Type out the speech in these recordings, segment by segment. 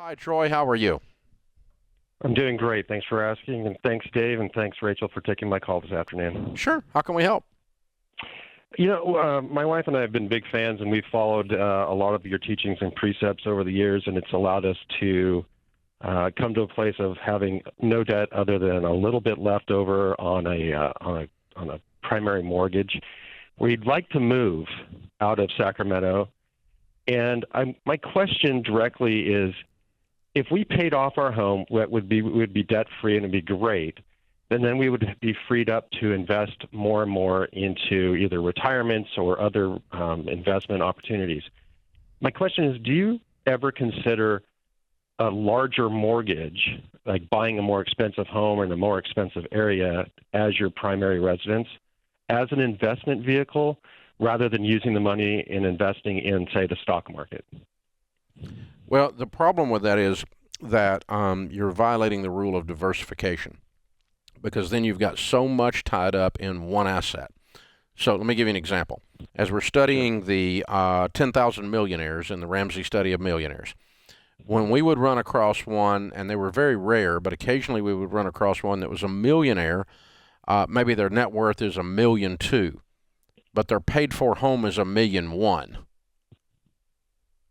Hi, Troy. How are you? I'm doing great. Thanks for asking, and thanks, Dave, and thanks, Rachel, for taking my call this afternoon. Sure. How can we help? My wife and I have been big fans, and we've followed a lot of your teachings and precepts over the years, and it's allowed us to come to a place of having no debt other than a little bit left over on a primary mortgage. We'd like to move out of Sacramento, and my question directly is, if we paid off our home, would be debt free and it'd be great. And then we would be freed up to invest more and more into either retirements or other investment opportunities. My question is, do you ever consider a larger mortgage, like buying a more expensive home in a more expensive area as your primary residence, as an investment vehicle, rather than using the money and investing in, say, the stock market? Well, the problem with that is that you're violating the rule of diversification, because then you've got so much tied up in one asset. So let me give you an example. As we're studying the 10,000 millionaires in the Ramsey study of millionaires, when we would run across one, and they were very rare, but occasionally we would run across one that was a millionaire, maybe their net worth is $1.2 million, but their paid-for home is $1.1 million.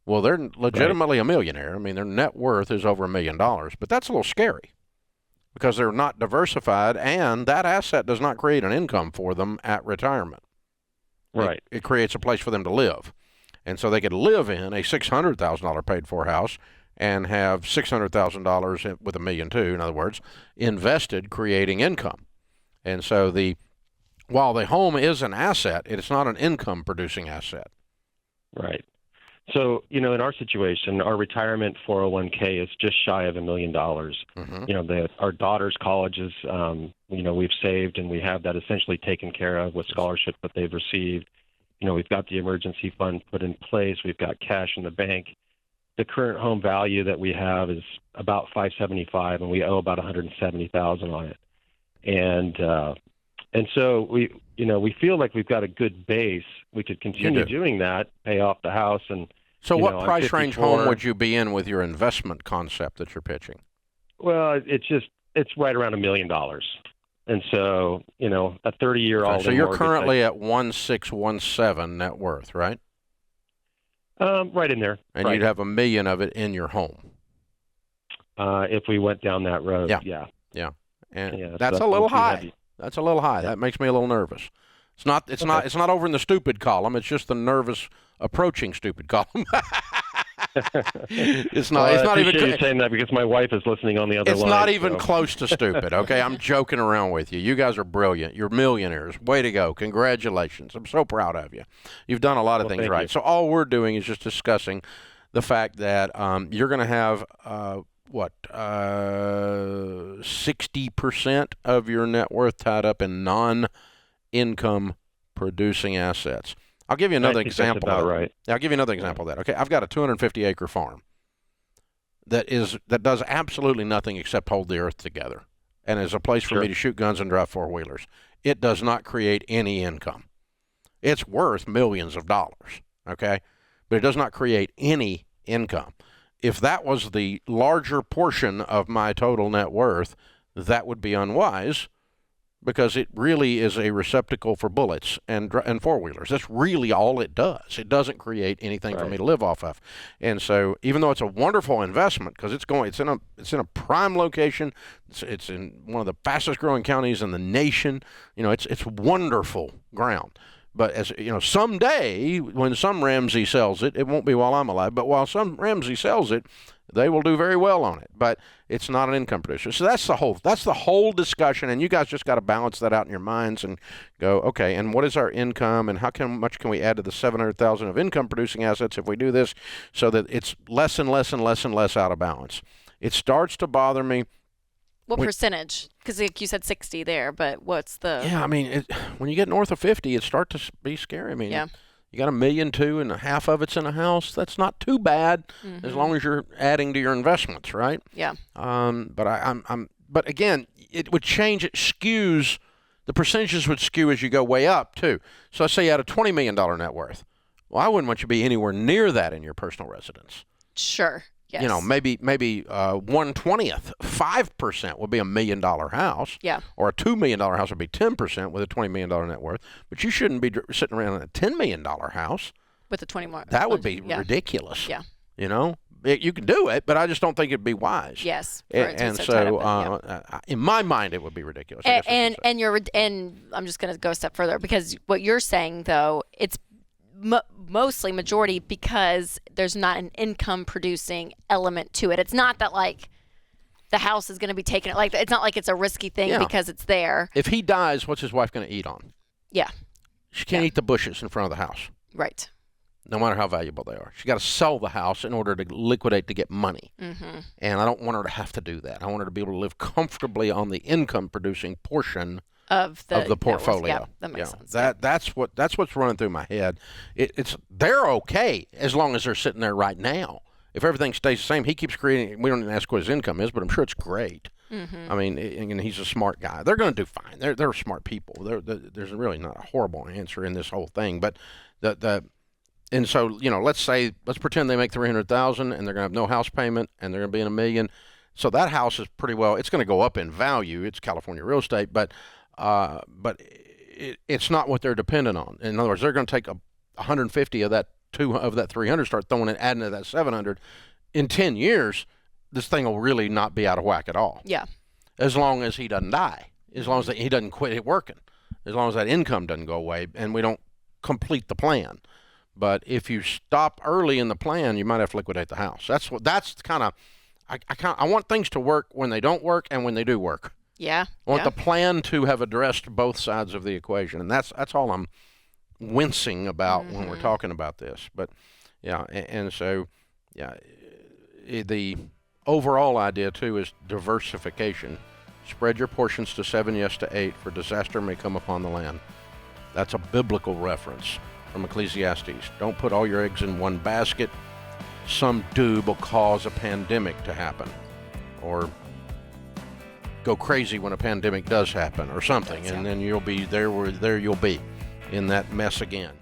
Well, they're legitimately a millionaire. I mean, their net worth is over $1 million, but that's a little scary because they're not diversified, and that asset does not create an income for them at retirement. Right. It creates a place for them to live. And so they could live in a $600,000 paid-for house and have $600,000 with $1.2 million, in other words, invested, creating income. And so while the home is an asset, it's not an income-producing asset. Right. So, in our situation, our retirement 401k is just shy of $1 million. Mm-hmm. Our daughter's colleges, we've saved, and we have that essentially taken care of with scholarships that they've received. We've got the emergency fund put in place. We've got cash in the bank. The current home value that we have is about $575,000, and we owe about $170,000 on it. And so we feel like we've got a good base. We could continue doing that, pay off the house, and so what price range home would you be in with your investment concept that you're pitching? Well, it's right around $1 million. And so, a 30-year all-in So you're mortgage, currently at 1,617 net worth, right? Right in there. And right. You'd have $1 million of it in your home. If we went down that road, yeah. And so that's a little high. Heavy. That's a little high. Yeah. That makes me a little nervous. It's not over in the stupid column. It's just the nervous approaching stupid column. It's not. Well, it's not I even. appreciate you saying that because my wife is listening on the other line. It's not even so. close to stupid. Okay, I'm joking around with you. You guys are brilliant. You're millionaires. Way to go! Congratulations. I'm so proud of you. You've done a lot of things right. You. So all we're doing is just discussing the fact that you're going to have 60% of your net worth tied up in non-income producing assets. I'll give you another example. That's about right. I'll give you another example of that. Okay, I've got a 250-acre farm that does absolutely nothing except hold the earth together, and is a place for me to shoot guns and drive four-wheelers. It does not create any income. It's worth millions of dollars, okay, but it does not create any income. If that was the larger portion of my total net worth, that would be unwise, because it really is a receptacle for bullets and four-wheelers. That's really all it does. It doesn't create anything for me to live off of. And so, even though it's a wonderful investment, because it's in a prime location, it's in one of the fastest-growing counties in the nation. It's wonderful ground. But as someday when some Ramsey sells it, it won't be while I'm alive, but while some Ramsey sells it, they will do very well on it. But it's not an income producer. So that's the whole discussion, and you guys just got to balance that out in your minds and go, okay, and what is our income, and how much can we add to the $700,000 of income producing assets if we do this, so that it's less and less and less and less out of balance. It starts to bother me. What percentage? Because you said 60 there, but what's the... Yeah, I mean, when you get north of 50, it starts to be scary. I mean, you got $1.2 million and half of it's in a house. That's not too bad, as long as you're adding to your investments, right? Yeah. But again, it would change. It skews. The percentages would skew as you go way up too. So let's say you had a $20 million net worth. Well, I wouldn't want you to be anywhere near that in your personal residence. Sure. Yes. You know, maybe 1/20th, 5% would be $1 million house. Yeah. Or a $2 million house would be 10% with a $20 million net worth. But you shouldn't be sitting around in a $10 million house. With the 20 more. That would be ridiculous. Yeah. You know, you can do it, but I just don't think it'd be wise. Yes. And so, in my mind, it would be ridiculous. And I'm just going to go a step further, because what you're saying, though, it's mostly majority because there's not an income producing element to it. It's not that like the house is going to be taken. Like, it's not like it's a risky thing because it's there. If he dies, what's his wife going to eat on? Yeah. She can't eat the bushes in front of the house. Right. No matter how valuable they are. She got to sell the house in order to liquidate to get money. Mm-hmm. And I don't want her to have to do that. I want her to be able to live comfortably on the income-producing portion of the portfolio. Yeah, that makes sense. That's what's running through my head. They're okay as long as they're sitting there right now. If everything stays the same, he keeps creating. We don't even ask what his income is, but I'm sure it's great. Mm-hmm. I mean, and he's a smart guy. They're going to do fine. They're smart people. There's really not a horrible answer in this whole thing, but and so, you know, let's pretend they make $300,000 and they're going to have no house payment and they're going to be in $1 million. So that house is pretty well. It's going to go up in value. It's California real estate, but it's not what they're dependent on. In other words, they're going to take 150 of that 300, start throwing it, adding to that 700. In 10 years, this thing will really not be out of whack at all. Yeah. As long as he doesn't die, as long as he doesn't quit working, as long as that income doesn't go away, and we don't complete the plan. But if you stop early in the plan, you might have to liquidate the house. That's kind of. I want things to work when they don't work and when they do work. Yeah. I want the plan to have addressed both sides of the equation, and that's all I'm wincing about when we're talking about this. But yeah, and so the overall idea too is diversification. Spread your portions to 7, yes to 8, for disaster may come upon the land. That's a biblical reference from Ecclesiastes. Don't put all your eggs in one basket. Some do will cause a pandemic to happen, or go crazy when a pandemic does happen, or something, and then you'll be there you'll be in that mess again.